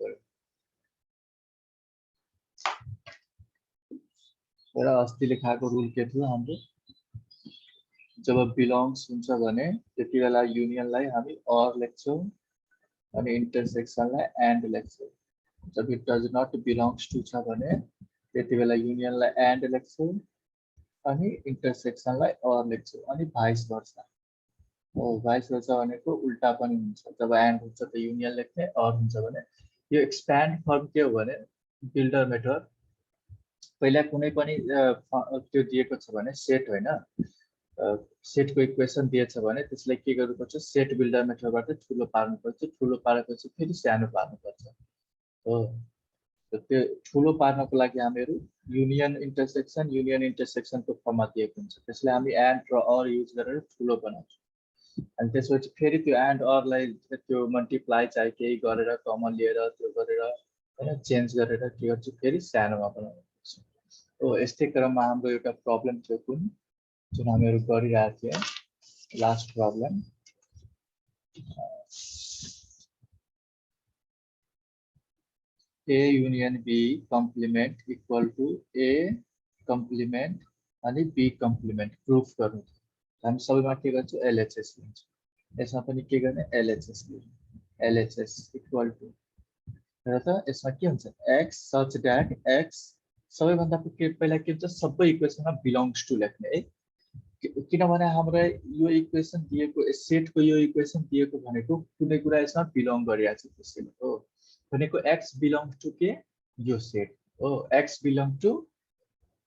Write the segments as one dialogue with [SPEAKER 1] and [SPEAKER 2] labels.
[SPEAKER 1] पर्यो। र अस्ति लेखाएको रुल के थियो हाम्रो, जब बिलोंग्स हुन्छ भने त्यति बेला युनियनलाई हामी और लेख्छौं अनि इंटरसेक्सनलाई एन्ड लेख्छौं। जब it does not belongs to छ भने त्यति बेला युनियनलाई एन्ड लेख्छौं अनि इंटरसेक्सनलाई और लेख्छौं अनि भाइस वर्सा। भाइस वर्सा भनेको उल्टा पनि हुन्छ। जब एन्ड हुन्छ त युनियन लेख्ने, और हुन्छ भने यो एक्सप्यान्ड फर्म के हो भने बिल्डर मेथड पहिला कुनै पनि त्यो दिएको छ भने सेट होइन, सेटको इक्वेसन दिएछ भने त्यसलाई के गर्नुपर्छ, सेट बिल्डर मेथडबाट ठुलो पार्नुपर्छ, ठुलो पारेपछि फेरि सानो पार्नुपर्छ हो। त्यो ठुलो पार्नको लागि हामीहरू युनियन इन्टरसेक्सनको फर्ममा दिएको हुन्छ, त्यसलाई हामी एन्ड र और युज गरेर ठुलो बनाउँछौँ। अनि त्यसपछि फेरि त्यो एन्ड अरलाई त्यो मल्टिप्लाई चाहिँ केही गरेर कमन लिएर त्यो गरेर हैन चेन्ज गरेर के गर्छु फेरि सानोमा बनाउनुपर्छ। हो यस्तै क्रममा हाम्रो एउटा प्रब्लम थियो जुन हामीहरू गरिरहेको थियौँ last problem. A union B complement equal to A complement अनि B complement प्रुफ गर्नु थियो। हामी सबैमा के गर्छौँ LHS लिन्छौँ, यसमा पनि के गर्ने LHS लिन्छौँ। LHS इक्वल टु र त यसमा के हुन्छ x such that x सबैभन्दा पहिला के हुन्छ सबै इक्वेसनमा बिलोंग्स टु लेख्ने है, किनभने हाम्रो यो इक्वेसन दिएको सेटको यो इक्वेसन दिएको भनेको कुनै कुरा यसमा बिलोंग गरिरहेछ त्यसैले हो भनेको x बिलोंग्स टु के यो सेट हो, x belong to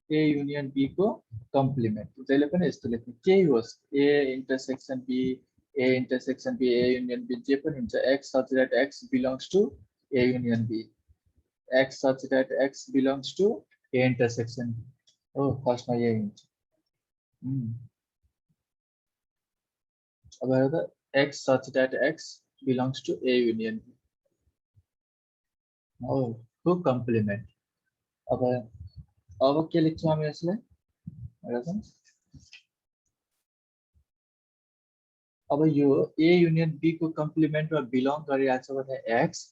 [SPEAKER 1] A union B को कम्प्लिमेन्ट। जहिले पनि यस्तो लेख्ने केही होस् A intersection B, A intersection B, A union B जे पनि हुन्छ x such that x belongs to A union B, x such that x belongs to A intersection B हो, फर्स्टमा यही हुन्छ। अब हेर त x such that x belongs to A union B हो को कम्प्लिमेन्ट। अब के लेख्छौँ हामी यसलाई हेर त, अब यो A युनियन B को कम्प्लिमेन्टमा बिलोङ गरिरहेछ भने x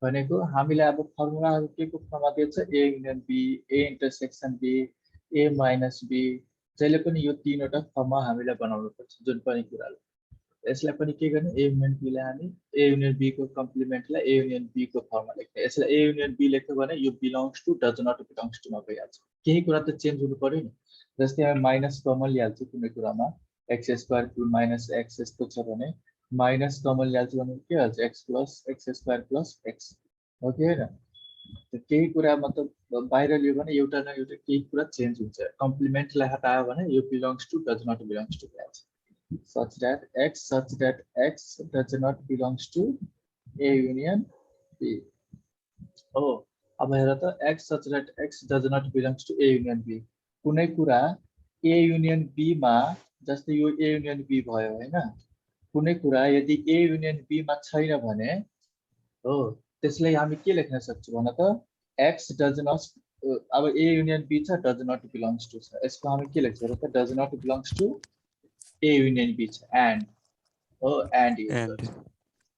[SPEAKER 1] भनेको हामीलाई अब फर्मुलाहरु के को फर्ममा दिन्छ A union B, A intersection B, A minus B, जहिले पनि यो तीनवटा फर्ममा हामीलाई बनाउनु पर्छ जुन पनि कुराले। यसलाई पनि के गर्ने A युनियन B लाई हामी A युनियन B को कम्प्लिमेन्टलाई A युनियन B को फर्ममा लेख्ने। यसलाई A युनियन B लेख्यो भने यो belongs to does not belongs to मा गइहाल्छ। केही कुरा त चेन्ज हुनु पर्यो नि, जस्तै हामी माइनस कमन लिहाल्छु कुनै कुरामा x स्क्वायर माइनस x यस्तो छ भने माइनस कमन ल्याल्छु भने के हुन्छ x plus x square plus x हो कि हैन। त्यो केही कुरा मतलब बाहिर लियो भने एउटा न एउटा केही कुरा चेन्ज हुन्छ। कम्प्लिमेन्टलाई हटायो भने यो belongs to does not belongs to भइहाल्छ। such that x does not belongs to A union B हो। अब हेर त x such that x does not belongs to A union B, कुनै कुरा A union B मा जस्तै यो A union B भयो हैन, कुनै कुरा यदि A union B मा छैन भने हो त्यसलाई हामी के लेख्न सक्छौं भन त x does not, अब A union B छ does not belongs to छ, यसको हामी के लेख्छौं त does not belongs to A union B छ and हो and युज गर्छौं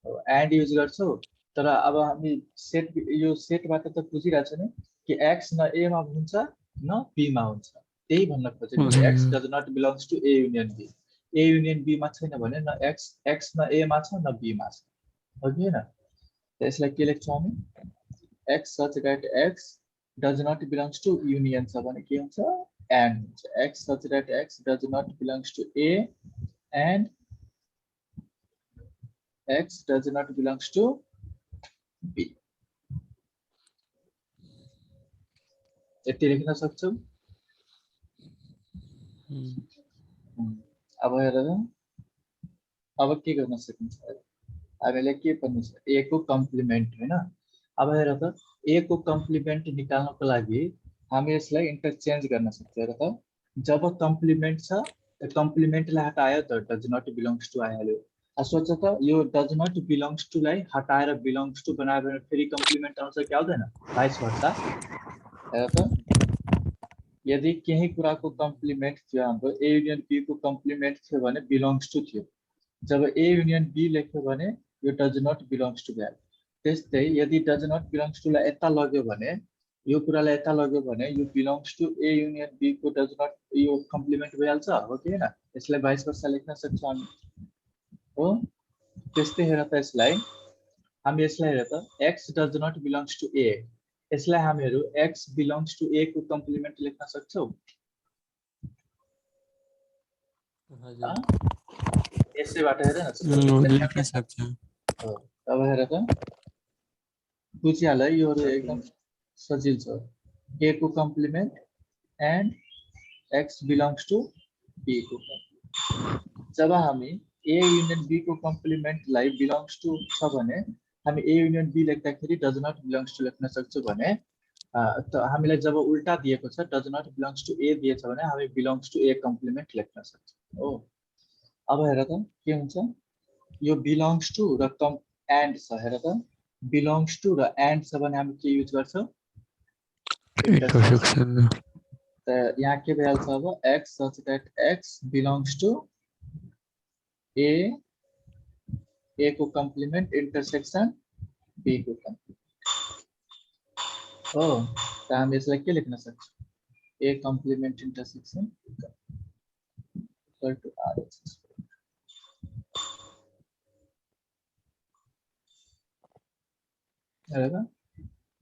[SPEAKER 1] हो and युज गर्छौं। तर अब हामी सेट यो सेटबाट त बुझिरहेछ नि कि x न A मा हुन्छ न B मा हुन्छ, त्यही भन्न खोजेको x does not belongs to A union B, A union B मा छैन भने न x न A मा छ न B मा छ हो कि हैन। त्यसलाई के लेख्छौं हामी x such that x does not belongs to union छ भने के हुन्छ and हुन्छ। x such that x does not belongs to A and x does not belongs to B, यति लेख्न सक्छौं। अब हेर अब के गर्न सकिन्छ हामीले के भन्नु छ A को कम्प्लिमेन्ट हैन। अब हेर त A को कम्प्लिमेन्ट निकाल्नको लागि हामी यसलाई इन्टरचेन्ज गर्न सक्छौं। हेर त जब कम्प्लिमेन्ट छ त कम्प्लिमेन्टलाई हटायो त डज नट बिलोंग्स टु आइहाल्यो। सोच त यो डज नट बिलोंग्स टु लाई हटाएर बिलोंग्स टु बनायो भने फेरि कम्प्लिमेन्ट आउँछ कि आउँदैन भाइस वर्सा। हेर त यदि केही कुराको कम्प्लिमेन्ट थियो हाम्रो A युनियन B को कम्प्लिमेन्ट थियो भने बिलोंग्स टु थियो, जब A युनियन B लेख्यो भने यो डज नट बिलोंग्स टु भयो। त्यस्तै यदि डज नट बिलोङ्स टु लाई यता लग्यो भने यो कुरालाई यता लग्यो भने यो belongs to A union B को डज नट यो कम्प्लिमेन्ट भइहाल्छ हो कि हैन यसलाई भाइस वर्सा लेख्न सक्छौँ हामी हो त्यस्तै हेर त यसलाई हामी यसलाई हेर त x does not belongs to A यसलाई हामीहरू x बिलोङ्स टु ए को कम्प्लिमेन्ट लेख्न सक्छौँ यसैबाट हेर न
[SPEAKER 2] लेख्न सक्छ
[SPEAKER 1] अब हेर त बुझिहाल है यो एकदम सजिलो छ a को complement and x belongs to b को जब हामी a युनियन b को कम्प्लिमेन्टलाई बिलोङ्स टु छ भने हामी a युनियन b लेख्दाखेरि डज नट बिलोङ्स टु लेख्न सक्छौँ भने त हामीलाई जब उल्टा दिएको छ does not belongs to a दिएछ भने हामी बिलोङ्स टु a कम्प्लिमेन्ट लेख्न सक्छौँ हो अब हेर त के हुन्छ यो बिलोङ्स टु र एन्ड छ हेर त बिलोङ्स टु र एन्ड छ भने हामी के युज गर्छौँ
[SPEAKER 2] इंटरसेक्शन
[SPEAKER 1] त यहाँ के भइहाल्छ अब x such that x belongs to a को कम्प्लिमेन्ट इन्टरसेक्सन b को कम्प्लिमेन्ट हो त हामी यसलाई के लेख्न सक्छौँ a complement intersection equal to r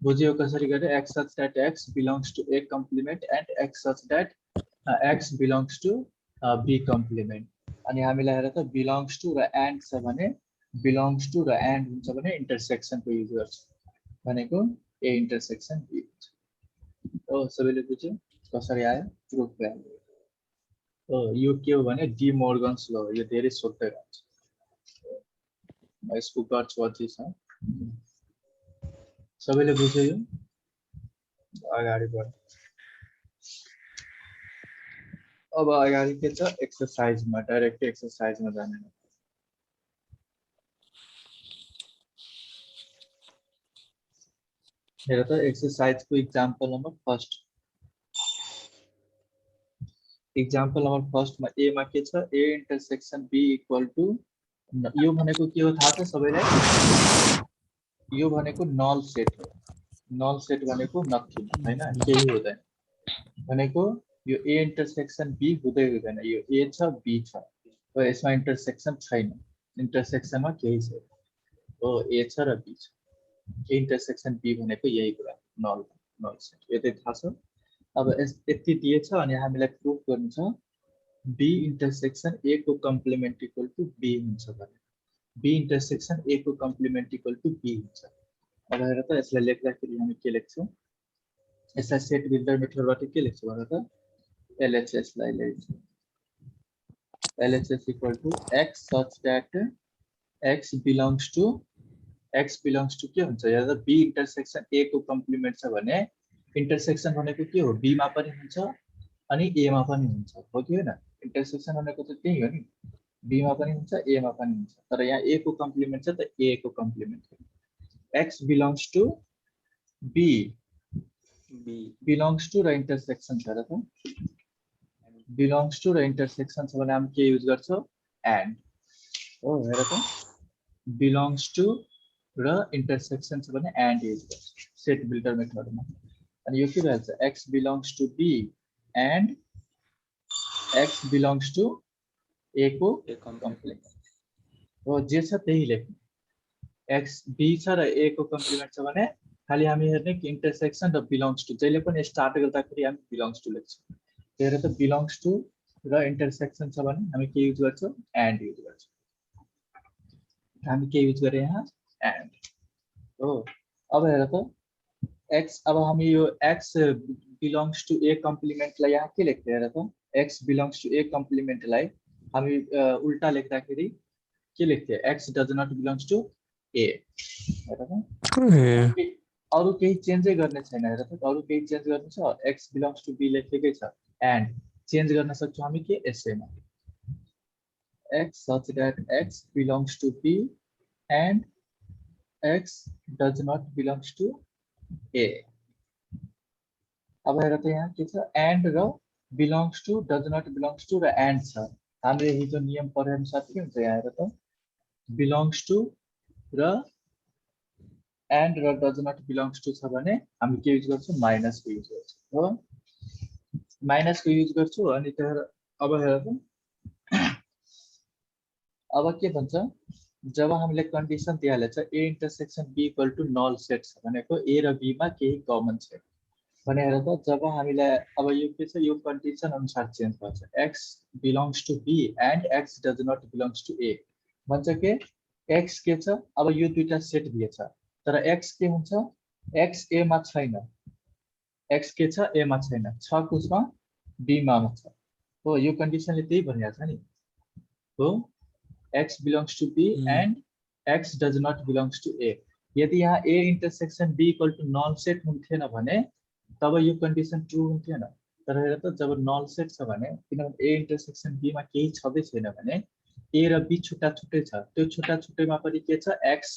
[SPEAKER 1] बुझियो कसरी गरे x such that x belongs to a complement and x such that x belongs to b complement अनि हामीलाई हेर त belongs to र and छ भने belongs to र and हुन्छ भने इन्टरसेक्सन को युज गर्छ भनेको a इन्टरसेक्सन b हो सबैले बुझ्यो कसरी आयो प्रुफ भयो हो यो के हो भने डी मोर्गन्स ल यो धेरै सोध्दै रहन्छ म यसको गर्छु अझै छ सबैले बुझ्यो यो अगाडि बढ अब अगाडि के छ एक्सरसाइजमा डाइरेक्ट एक्सरसाइजमा जाने हेर त एक्सरसाइजको example number first example number फर्स्टमा ए मा के छ A intersection B equal to यो भनेको के हो थाहा छ सबैलाई यो भनेको नल सेट हो नल सेट भनेको नथिङ हैन केही हुँदैन भनेको यो ए इन्टरसेक्सन बी हुँदैन यो ए छ बी छ र यसमा इन्टरसेक्सन छैन इन्टरसेक्सनमा केही छैन हो ए छ र बी छ ए इन्टरसेक्सन बी भनेको यही कुरा नल नल सेट यतै थाहा छ अब यति दिएछ अनि हामीलाई प्रुफ गर्नु छ बी इन्टरसेक्सन ए को कम्प्लिमेन्ट इक्वल टु बी हुन्छ भने बी इन्टरसेक्सन ए को कम्प्लिमेन्ट इक्वल टु बी हुन्छ अब हेर त यसलाई लेख्दाखेरि हामी के लेख्छौँ यसलाई सेट बिल्डर मेथडबाट के लेख्छौँ भने त LHS लाई लेख्छौँ LHS equal to x such that x belongs to के हुन्छ या त b इन्टरसेक्सन a को कम्प्लिमेन्ट छ भने इन्टरसेक्सन भनेको के हो b मा पनि हुन्छ अनि a मा पनि हुन्छ हो कि हैन इन्टरसेक्सन भनेको त त्यही हो नि b मा पनि हुन्छ a मा पनि हुन्छ तर यहाँ a को कम्प्लिमेन्ट छ त a को complement x belongs to b belongs to र इन्टरसेक्सन छ र त belongs to र इन्टरसेक्सन छ भने हामी के युज गर्छौं and हो हेर त belongs to र इन्टरसेक्सन छ भने and युज गर्छ सेट बिल्डर मेथडमा अनि यो के भन्छ x belongs to b and x belongs to a को कम्प्लिमेन्ट हो जे छ त्यही लेख्नु x b छ र a को कम्प्लिमेन्ट छ भने खाली हामी हेर्ने कि इन्टरसेक्सन र बिलोङ्स टु जहिले पनि स्टार्ट गर्दाखेरि हामी बिलोङ्स टु लेख्छौं हेर त बिलोङ्स टु र इन्टरसेक्सन छ भने हामी के युज गर्छौं एन्ड युज गर्छौं हामी के युज गरे यहाँ एन्ड हो अब हेर त x अब हामी यो x belongs to a complement लाई यहाँ के लेख्थे हेर त x belongs to a complement लाई हामी उल्टा लेख्दाखेरि के लेख्थे x does not belongs to a हेर त अरु केही चेन्जै गर्ने छैन हेर त अरु केही चेन्ज गर्नु छ x बिलोङ्स टु b लेखेकै छ एन्ड चेन्ज गर्न सक्छौं हामी के यसैमा x such that x belongs to b and x does not belongs to a अब हेर त यहाँ के छ and र belongs to does not belongs to र and छ हामीले हिजो नियम पढे अनुसार के हुन्छ यहाँ हेर त belongs to र एन्ड र डज नट बिलोङ्स टु छ भने हामी के युज गर्छौँ माइनस को युज गर्छौँ हो माइनस को युज गर्छु अनि त्यहाँ अब हेर त अब के भन्छ जब हामीले कन्डिसन दिइहालेछ A intersection B equal to null set छ भनेको ए र बी मा केही कमन छ भने हेर त जब हामीलाई अब यो के छ यो कन्डिसन अनुसार चेन्ज गर्छ x belongs to B and x does not belongs to A भन्छ के एक्स के छ अब यो दुईटा सेट दिएछ तर एक्स के हुन्छ एक्स ए मा छैन एक्स के छ ए मा छैन छ कुसमा बी मा छ हो यो कन्डिसनले त्यही भनिरहेको छ नि हो x belongs to B and x does not belongs to A यदि यहाँ A intersection B equal to null set हुन्थेन भने तब यो कन्डिसन ट्रू हुन्थेन तर हेर त जब null set छ भने किनभने A intersection B मा केही छँदै छैन भने A र B छुट्टा छुट्टै छ त्यो छुट्टा छुट्टैमा पनि के छ x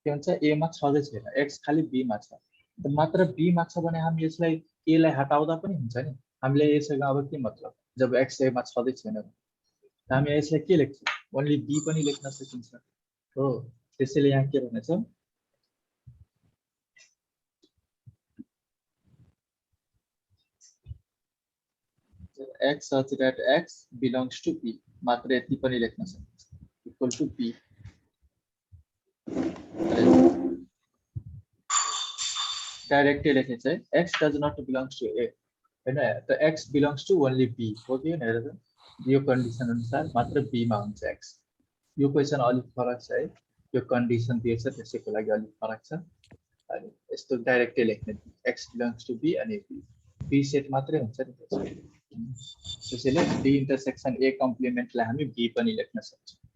[SPEAKER 1] के भन्छ A मा छँदै छैन x खाली B मा छ मात्र B मा छ भने हामी यसलाई A लाई हटाउँदा पनि हुन्छ नि हामीले यसैको अब के मतलब जब x A मा छँदै छैन हामी यसलाई के लेख्छौँ ओन्ली बी पनि लेख्न सकिन्छ हो त्यसैले यहाँ के भनेछ x such that x belongs to b मात्र यति पनि लेख्न सकिन्छ इक्वल टु b डाइरेक्टली लेखेछ है x does not belongs to a हैन त x belongs to only b हो कि हैन हेर त यो कन्डिसन अनुसार मात्र b मा हुन्छ x यो क्वेशन अलिक फरक छ है यो कन्डिसन दिएछ त्यसैको लागि अलिक फरक छ अनि यस्तो डाइरेक्टली लेख्ने x बिलोङ्स टु b अनि b सेट मात्रै हुन्छ नि त्यसैले b इन्टरसेक्सन a कम्प्लिमेन्टलाई हामी b पनि लेख्न सक्छौँ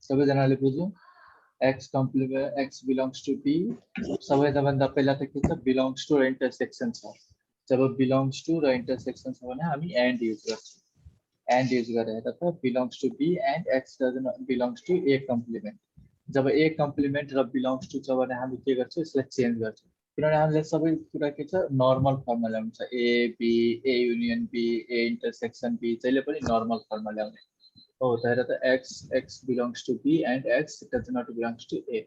[SPEAKER 1] सबैजनाले बुझ्यौ x complement x belongs to b सबैभन्दा पहिला त के छ बिलोङ्स टु र इन्टरसेक्सन छ जब बिलोङ्स टु र इन्टरसेक्सन छ भने हामी एन्ड युज गर्छौँ एन्ड युज गरेर त belongs to b and x does not belongs to a complement जब a कम्प्लिमेन्ट र बिलोङ्स टु छ भने हामी के गर्छौँ यसलाई चेन्ज गर्छौँ किनभने हामीले सबै कुरा के छ नर्मल फर्ममा ल्याउनु छ a b a union b a intersection b जहिले पनि नर्मल फर्ममा ल्याउने हो त हेर त x belongs to b and x does not belongs to a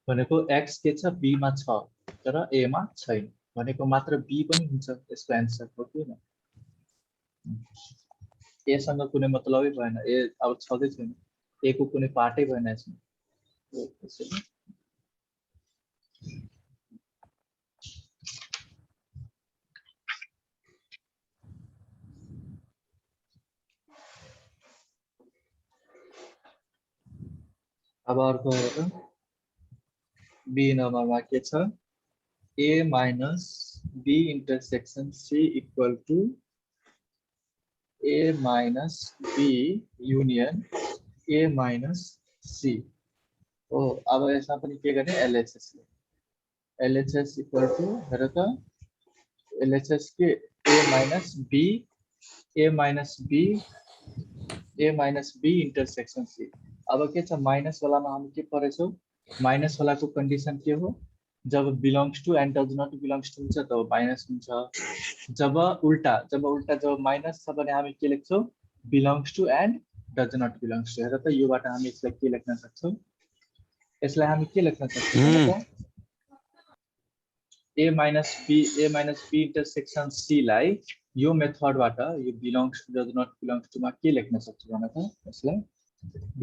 [SPEAKER 1] भनेको x के छ b मा छ तर a मा छैन भनेको मात्र b पनि हुन्छ यसको एन्सर हो कि हैन a सँग कुनै मतलबै भएन a अब छँदै छैन a को कुनै पार्टै भएन यसमा अब अर्को हेर b नम्बरमा के छ a minus b intersection c equal to a minus b union a minus c हो अब यसमा पनि के गर्ने LHS LHS equal to हेर त LHS के a minus b intersection c अब के छ माइनस वालामा हामी के पढेछौँ माइनस वालाको कन्डिसन के हो जब belongs to and does not belongs to हुन्छ तब माइनस हुन्छ जब उल्टा जब माइनस छ भने हामी के लेख्छौँ belongs to and does not belongs to हेर त योबाट हामी यसलाई के लेख्न सक्छौँ यसलाई हामी के लेख्न सक्छौँ a minus b intersection c लाई यो मेथडबाट यो belongs to does not belongs to मा के लेख्न सक्छौँ भने त यसलाई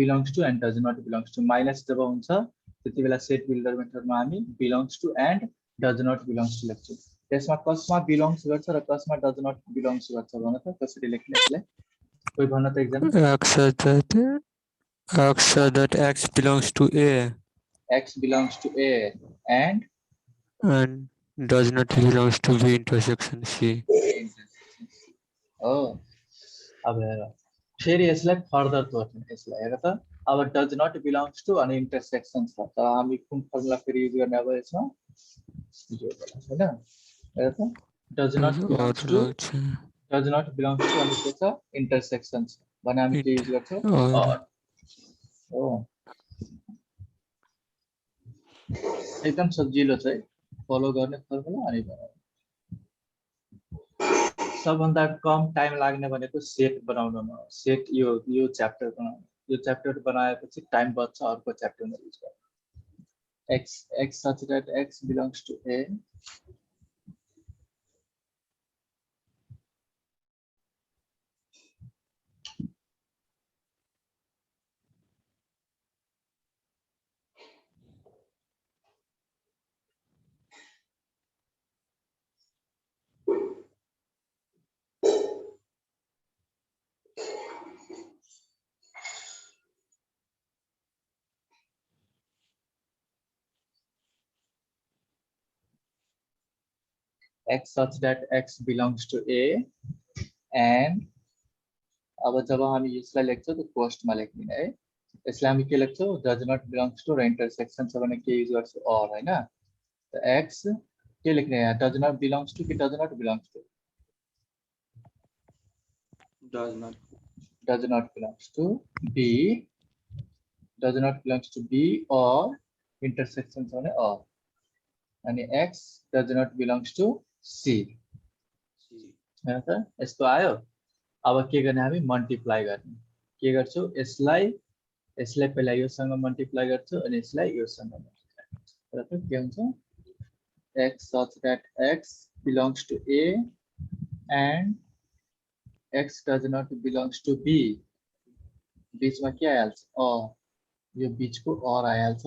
[SPEAKER 1] belongs to and does not belongs to minus जब हुन्छ त्यति बेला सेट बिल्डर मेथडमा हामी belongs to and does not belongs to लेख्छौँ त्यसमा कसमा बिलोङ्स गर्छ र कसमा डज नट बिलोङ्स गर्छ भन त कसरी लेख्ने यसलाई कोही भन्न त एकजना
[SPEAKER 2] x that x belongs to a
[SPEAKER 1] x belongs to a and
[SPEAKER 2] does not belongs to b intersection c
[SPEAKER 1] हो अब हेर फेरि यसलाई फर्दर तोड्ने यसलाई हेर त अब डज नट बिलोङ्स टु अनि इन्टरसेक्सन छ तर हामी कुन फर्मुला फेरि युज गर्ने अब यसमा यो हैन हेर त डज नट बिलोङ्स टु अनि के छ इन्टरसेक्सन छ भने हामी के युज गर्छौँ हो एकदम सजिलो छ है फलो गर्ने फर्मुला अनि सबभन्दा कम टाइम लाग्ने भनेको सेट बनाउनमा हो। सेट यो च्याप्टर बनाउनु, यो च्याप्टर बनाएपछि टाइम बच्छ अर्को च्याप्टरमा युज गर्नु। x such that x belongs to a x such that x belongs to a and अब जब हामी यसलाई लेख्छौँ त पोस्टमा लेख्दिन है। यसलाई हामी के लेख्छौँ डज नट बिलोङ्स टु र इन्टरसेक्सन छ भने के युज गर्छु अर हैन। त x के लेख्ने यहाँ डज नट बिलोङ्स टु कि does not belongs to
[SPEAKER 3] Does not.
[SPEAKER 1] does not belongs to b does not belongs to b or intersection छ भने or अनि x does not belongs to c हैन त। यस्तो आयो। अब के गर्ने हामी मल्टिप्लाई गर्ने। के गर्छु यसलाई पहिला योसँग मल्टिप्लाई गर्छु अनि यसलाई योसँग मल्टिप्लाई गर्छु। र त के हुन्छ x such that x belongs to a and x does not belongs to b बीचमा के आइहाल्छ यो बीचको और आइहाल्छ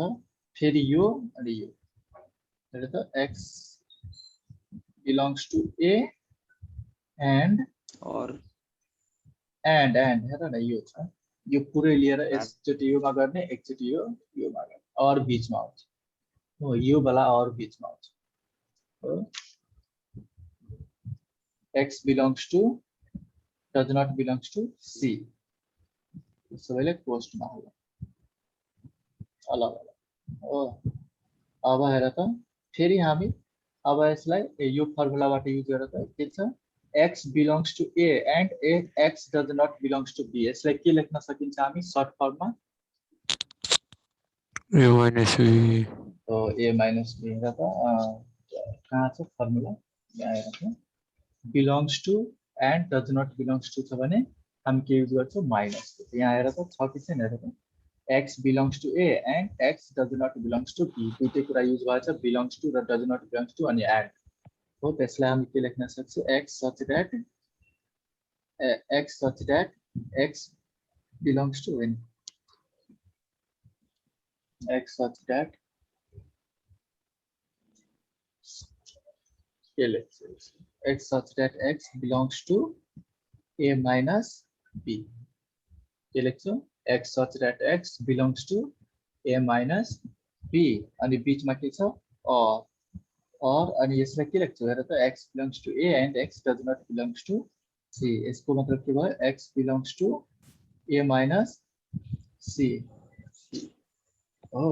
[SPEAKER 1] फेरि यो अनि यो र त x belongs to a and हेर न यो छ यो पुरै लिएर एकचोटि योमा गर्ने एकचोटि योमा गर्ने और बीचमा आउँछ हो यो वाला और बीचमा आउँछ हो। x belongs to does not belongs to c सबैले पोस्टमा होला अलग अलग हो। अब हेर त फेरि हामी अब यसलाई यो फर्मुलाबाट युज गरेर त के छ x belongs to a and x does not belongs to b यसलाई के लेख्न सकिन्छ हामी सर्ट फर्ममा
[SPEAKER 2] a minus b
[SPEAKER 1] हो a minus b हेर त कहाँ छ फर्मुला यहाँ हेर त belongs to and does not belongs to छ भने हामी के युज गर्छौं माइनस यहाँ हेर त छ कि छैन हेर त x belongs to a and x does not belongs to b दुईटै कुरा युज भएछ belongs to र does not belongs to अनि and हो। त्यसलाई हामी के लेख्न सक्छौं x such that x belongs to n x such that के लेख्छौं x such that x belongs to a minus b के लेख्छौं x such that x belongs to a minus b अनि बीचमा के छ और अनि यसलाई के लेख्छौं हेर त x belongs to a and x does not belongs to c यसको मतलब के भयो x belongs to a minus c हो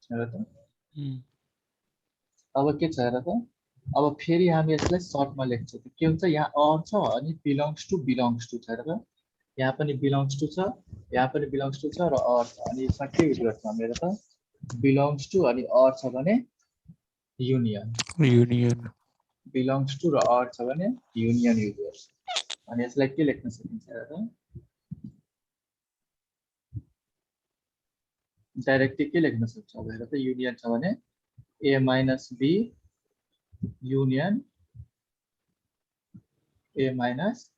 [SPEAKER 1] हेर त। अब के छ हेर त अब फेरि हामी यसलाई सर्टमा लेख्छौं के हुन्छ यहाँ और छ अनि belongs to छ हेर त यहाँ पनि belongs to छ यहाँ पनि belongs to छ र or छ अनि यसमा के युज गर्छौं हामी हेर त belongs to अनि or छ भने union belongs to र or छ भने union युज गर्छ अनि यसलाई के लेख्न सकिन्छ हेर त डाइरेक्टली के लेख्न सक्छौं हेर त युनियन छ भने a minus b union a minus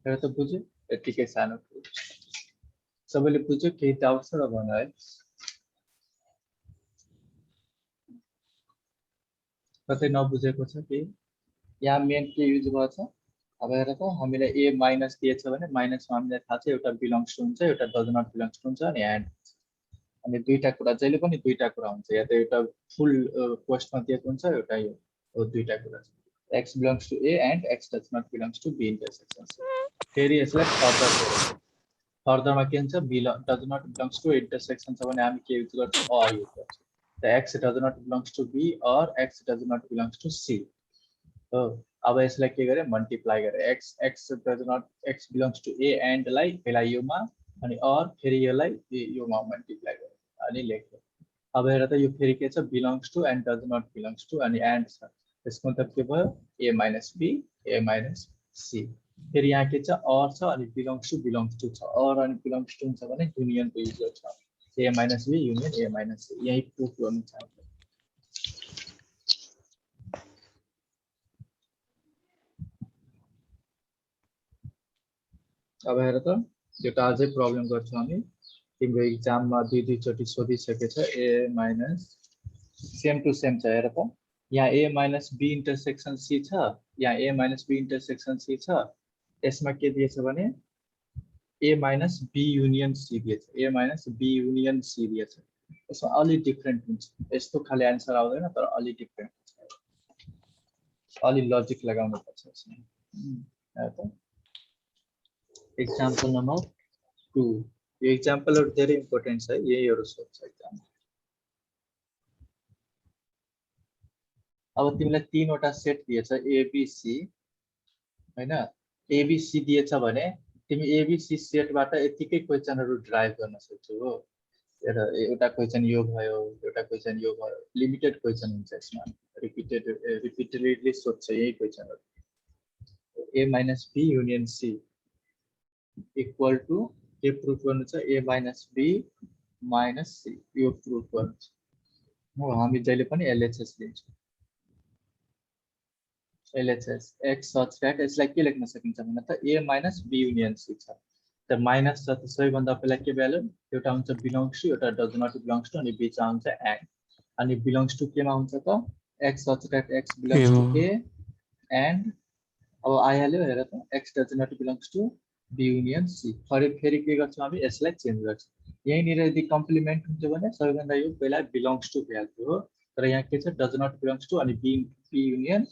[SPEAKER 1] हेर त बुझ्यो यतिकै सानो सबैले बुझ्यो केही डाउट छ र भन्नु है कतै नबुझेको छ के यहाँ मेन के युज गर्छ अब हेर त हामीलाई a माइनस दिएछ भने माइनसमा हामीलाई थाहा छ एउटा बिलोङ्स टु हुन्छ एउटा डज नट बिलोङ्स टु हुन्छ अनि एन्ड अनि दुईटा कुरा जहिले पनि दुईटा कुरा हुन्छ या त एउटा फुल क्वेशनमा दिएको हुन्छ एउटा यो दुईटा कुरा छ x belongs to a and x does not belongs to b intersection फेरि यसलाई फर्दरमा के हुन्छ does not belongs to intersection छ भने हामी के युज गर्छौं or युज गर्छौं the x does not belongs to b or x does not belongs to c हो। अब यसलाई के गरे मल्टिप्लाई गरे x does not x belongs to a and लाई पहिला योमा अनि or फेरि यसलाई योमा मल्टिप्लाई गरे अनि लेख्यो अब हेर त यो फेरि के छ belongs to and does not belongs to अनि एन्ड छ त्यसको मतलब के भयो a minus b a minus c फेरि यहाँ के छ अर छ अनि बिलोङ्स टु छ अर अनि बिलोङ्स टु हुन्छ भने युनियनको युज गर्छ a minus b union a minus c यही प्रुफ गर्नु छ अब हेर त एउटा अझै प्रब्लम गर्छौँ हामी तिम्रो एक्जाममा दुई चोटि सोधिसकेछ a minus same to same छ हेर त यहाँ a minus b intersection c छ यहाँ a minus b intersection c छ यसमा के दिएछ भने a minus b union c दिएछ a minus b union c दिएछ यसमा अलि डिफरेन्ट हुन्छ यस्तो खाली आन्सर आउँदैन तर अलि डिफरेन्ट हुन्छ अलि लजिक लगाउनु पर्छ यसमा हेर त एक्जाम्पल नम्बर 2 यो एक्जाम्पलहरु धेरै इम्पोर्टेन्ट छ यहीहरु सोध्छ एक्जाम अब तिमीलाई तीनवटा सेट दिएछ एबीसी हैन एबीसी दिएछ भने तिमी एबीसी सेटबाट यतिकै क्वेशनहरु ड्राइभ गर्न सक्छौ हो एउटा क्वेशन यो भयो एउटा क्वेशन यो भयो लिमिटेड क्वेशन हुन्छ यसमा रिपिटेडली सोध्छ यही क्वेशनहरु a minus b union c equal to के प्रुफ गर्नु छ a minus b minus c यो प्रुफ गर्नु छ हो हामी जहिले पनि LHS लिन्छौँ LHS x such that यसलाई के लेख्न सकिन्छ भने त a minus b union c छ त माइनस छ त सबैभन्दा पहिला के भ्यालु एउटा हुन्छ बिलोङ्स टु एउटा डज नट बिलोङ्स टु अनि बीच आउँछ एन्ड अनि बिलोङ्स टु केमा हुन्छ त x such that x belongs to a and अब आइहाल्यो हेर त x does not belongs to b union c फेरि के गर्छौँ हामी यसलाई चेन्ज गर्छौँ यहीँनिर यदि कम्प्लिमेन्ट हुन्छ भने सबैभन्दा यो पहिला बिलोङ्स टु भ्याल्यु हो तर यहाँ के छ डज नट बिलोङ्स टु अनि b युनियन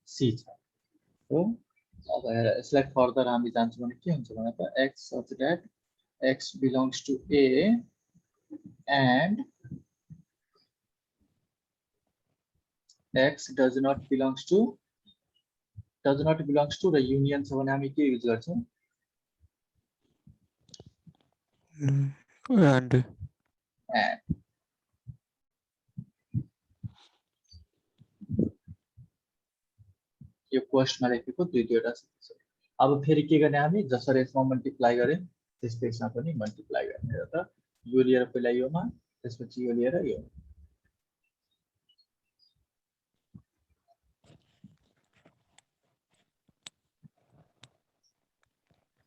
[SPEAKER 1] c छ हो अब हेर यसलाई फर्दर हामी जान्छौँ भने के हुन्छ भने त x such that x belongs to a and x does not belongs to र युनियन छ भने हामी के युज गर्छौँ
[SPEAKER 2] and
[SPEAKER 1] यो क्वेशनमा लेखेको दुईवटा छ अब फेरि के गर्ने हामी जसरी यसमा मल्टिप्लाई गरे त्यस्तै यसमा पनि मल्टिप्लाई गर्ने र त यो लिएर पहिला योमा त्यसपछि यो लिएर यो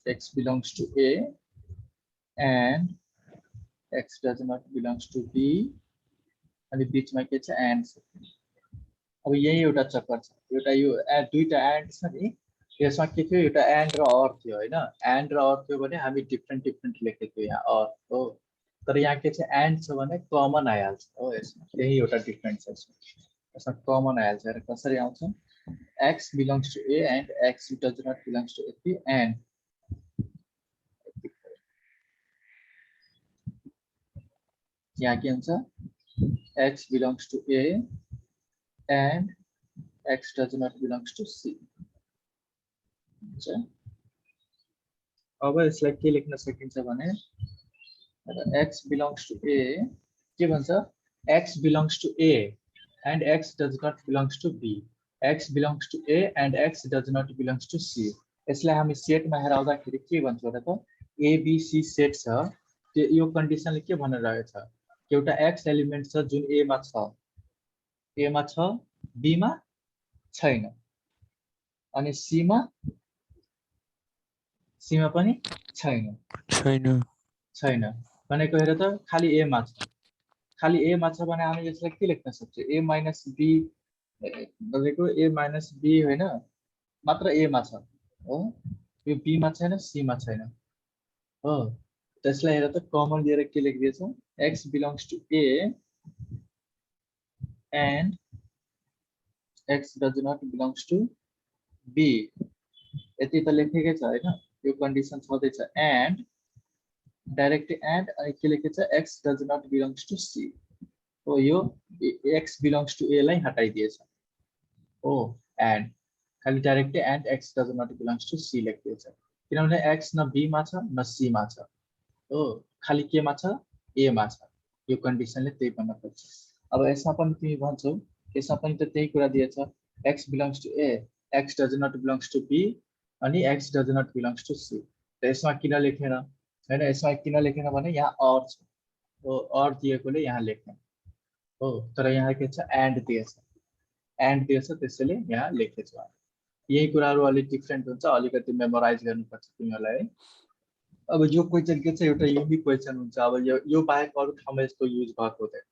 [SPEAKER 1] x belongs to a and x does not belongs to b अनि बीचमा के छ एन्ड अब यही एउटा चक्कर छ एउटा यो दुईटा एन्ड छ नि यसमा के थियो एउटा एन्ड र अर थियो हैन एन्ड र अर थियो भने हामी डिफरेन्ट लेखेको यहाँ अर हो तर यहाँ के छ एन्ड छ भने कमन आइहाल्छ हो यसमा यही एउटा डिफरेन्ट छ यसमा कमन आइहाल्छ र कसरी आउँछ x belongs to a and x does not belongs to b and यहाँ के हुन्छ x belongs to a and x does not belongs to c अब यसलाई के लेख्न सकिन्छ भने x belongs to a के भन्छ x belongs to a and x does not belongs to b x belongs to a and x does not belongs to c यसलाई हामी सेटमा हेराउँदाखेरि के भन्छौँ त a b c सेट छ त्यो यो कन्डिसनले के भनेर रहेछ एउटा x एलिमेन्ट छ जुन a मा छ b मा छैन अनि c मा पनि छैन भनेको हेर त खाली a मा छ भने हामी यसलाई के लेख्न सक्छौं a minus b भनेको a minus b हैन मात्र a मा छ हो यो b मा छैन c मा छैन हो त्यसलाई हेर त कमन लिएर के लेखिदिएछ x belongs to a and x does not belongs to b यति त लेखेकै छ हैन यो कन्डिसन छँदै छ and डाइरेक्ट and अनि के लेखेछ x does not belongs to c हो यो x belongs to a लाई हटाइदिएछ हो and खाली direct and x does not belongs to c लेखिदिएछ किनभने x न b मा छ न c मा छ हो खाली के मा छ a मा छ यो कन्डिसनले त्यही भन्न खोज्छ। अब यसमा पनि तिमी भन्छौ, यसमा पनि त त्यही कुरा दिएछ, x belongs to a, x does not belongs to b अनि x does not belongs to c। त यसमा किन लेखेन हैन, यसमा किन लेखेन भने यहाँ और छ, हो और दिएकोले यहाँ लेख्ने हो, तर यहाँ के छ एन्ड दिएछ, एन्ड दिएछ त्यसैले यहाँ लेखेछ। यही कुराहरु अलिक डिफरेन्ट हुन्छ, अलिकति मेमोराइज गर्नुपर्छ तिमीहरुलाई है। अब यो क्वेशन के छ, एउटा युनिक क्वेशन हुन्छ। अब यो बाहेक अरु ठाउँमा यस्तो युज भएको हुँदैन।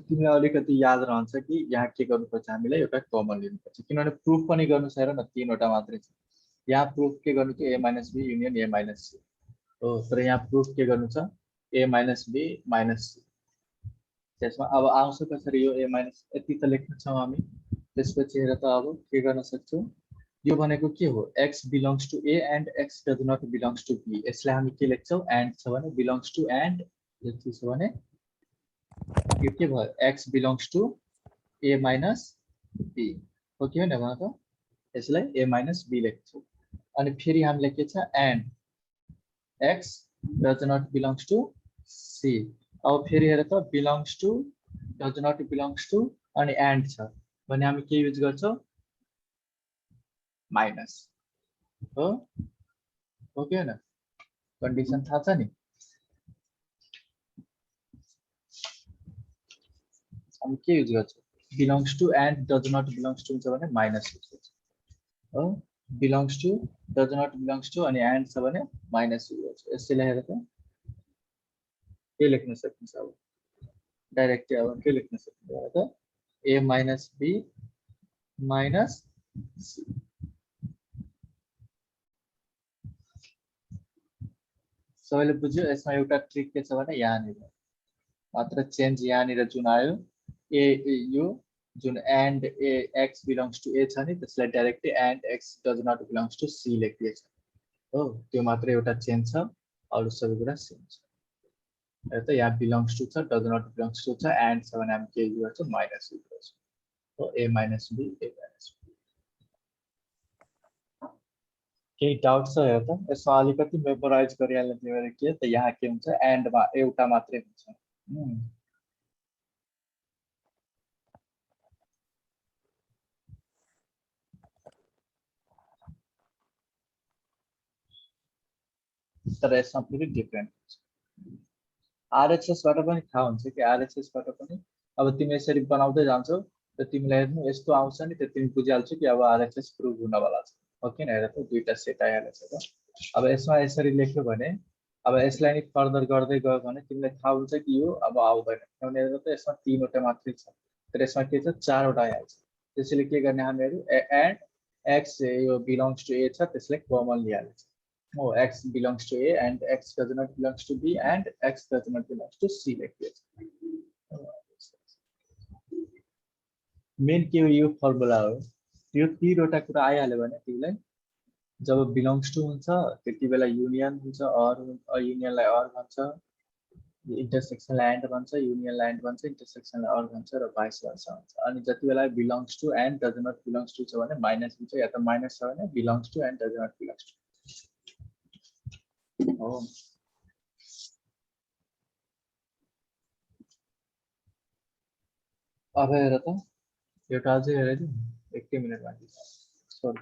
[SPEAKER 1] तिमीलाई अलिकति याद रहन्छ कि यहाँ के गर्नुपर्छ, हामीलाई एउटा कमन लिनुपर्छ, किनभने प्रुफ पनि गर्नु छ र न, तीनवटा मात्रै छ। यहाँ प्रुफ के गर्नु थियो, a minus b union a minus c हो, तर यहाँ प्रुफ के गर्नु छ, a minus b minus c। त्यसमा अब आउँछ कसरी यो a माइनस, यति त लेख्न छौं हामी। त्यसपछि हेर त अब के गर्न सक्छौ, यो भनेको के हो, x belongs to a and x does not belongs to b। यसलाई हामी के लेख्छौ, एन्ड छ भने बिलोङ्स टु एन्ड, यति छ भने यो के भयो, x belongs to a minus b हो कि हैन भन त। यसलाई a माइनस b लेख्छौ। अनि फेरि हामीले के छ, and x does not belongs to c। अब फेरि हेर त, belongs to does not belongs to अनि एन्ड छ भने हामी के युज गर्छौं, माइनस हो कि हैन, कन्डिसन थाहा छ नि। हामी के युज गर्छौं, belongs to and does not belongs to हुन्छ भने माइनस युज गर्छौं हो, belongs to does not belongs to अनि एन्ड छ भने माइनस युज गर्छौं। यसैले हेर त के लेख्न सकिन्छ, अब डाइरेक्टली अब के लेख्न सकिन्छ, हेर त a minus b minus c। सबैले बुझ्यो। यसमा एउटा ट्रिक के छ भने यहाँनिर मात्र चेन्ज, यहाँनिर जुन आयो ए, यो जुन and A x belongs to A छ नि, त्यसलाई directly and x does not belongs to C लेखिएछ हो, त्यो मात्र एउटा चेन्ज छ, अरु सबै कुरा सेम छ। हेर त यहाँ बिलोङ्स टु छ, डज नट बिलोङ्स टु छ, एन्ड छ भने हामी के युज गर्छौं, माइनस युज गर्छौं हो, a minus b a minus b। केही डाउट छ हेर त, यसमा अलिकति मेमोराइज गरिहाल्नु थियो भने के त यहाँ के हुन्छ, एन्डमा एउटा मात्रै हुन्छ। तर यसमा फेरि डिफरेन्ट हुन्छ। आरएचएस बाट पनि थाहा हुन्छ कि आरएचएस बाट पनि अब तिमी यसरी बनाउँदै जान्छौ त तिमीलाई हेर्नु यस्तो आउँछ नि, त तिमी बुझिहाल्छौ कि अब आरएचएस प्रुभ हुनवाला छ हो कि हैन। हेर त दुईटा सेट आइहालेछ त। अब यसमा यसरी लेख्यो भने अब यसलाई नि फर्दर गर्दै गयो भने तिमीलाई थाहा हुन्छ कि यो अब आउँदैन, किनभने हेर त यसमा तीनवटा मात्रै छ, तर यसमा के छ, चारवटा आइहाल्छ। त्यसैले के गर्ने हामीहरु, एन्ड एक्स यो बिलोङ्स टु ए छ त्यसलाई common लिइहाल्छ। Oh, x belongs to A and x does not belongs to B and x does not belongs to C like this. Main के हो, यो फर्मुला हो। यो तीनवटा कुरा आइहाल्यो भने तिमीलाई जब बिलोङ्स टु हुन्छ त्यति बेला युनियन हुन्छ, अर युनियनलाई अर भन्छ, इन्टरसेक्सनलाई एन्ड भन्छ, युनियनलाई एन्ड भन्छ, इन्टरसेक्सनलाई अर भन्छ र भाइस वर्सा हुन्छ। अनि जति बेला belongs to and does not belongs to छ भने माइनस हुन्छ, या त माइनस छ भने belongs to and does not belongs to. अब हेर त एउटा अझै हेरिदिउँ, 1 मिनेट बाँकी छ, सरी।